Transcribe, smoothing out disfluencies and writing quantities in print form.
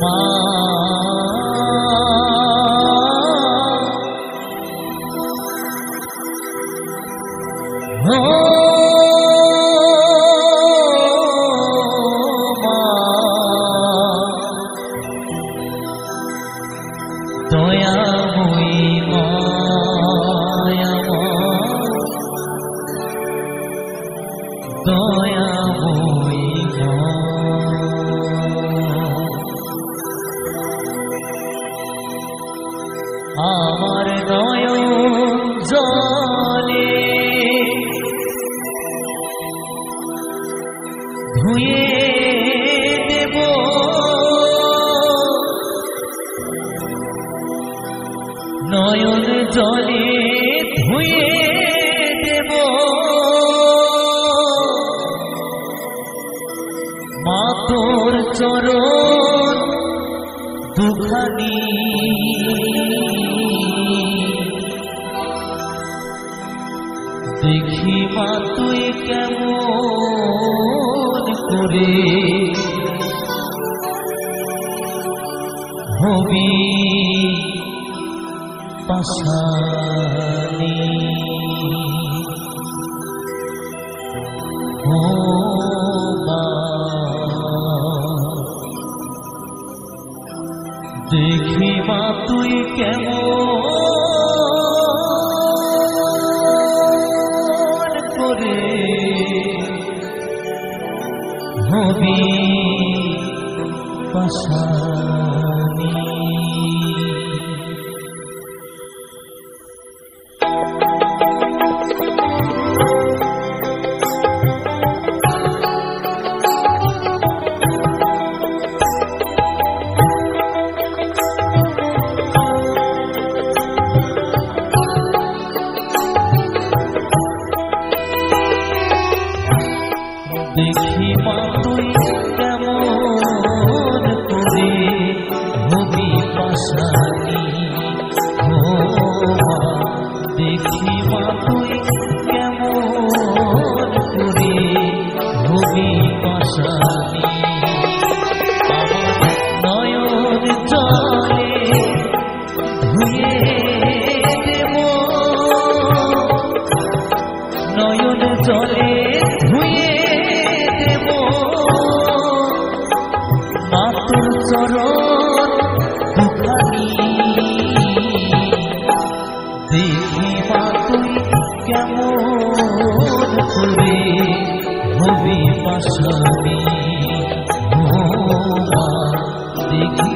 মা দয়াময়ী দয়াময়ী আমার নয়ন জলে ধুয়ে দেব নয়ন জলে ধুয়ে দেব মা তোর চরণ দুখানি দেখি মা তুই কেমন করে হবি পাশানি ও মা দেখি মা তুই কেমন করে হবি পাশানি দেখি মা তুই কেমন করে হবি পাশানি ও মা দেখি মা তুই কেমন করে হবি পাশানি আমার নয়ন জলে ধুয়ে দেব নয়ন জলে ধুয়ে মাতুর চরণ দুখানি দেখি মা তুই কেমন করে হবি পাশানি ও মা দেখি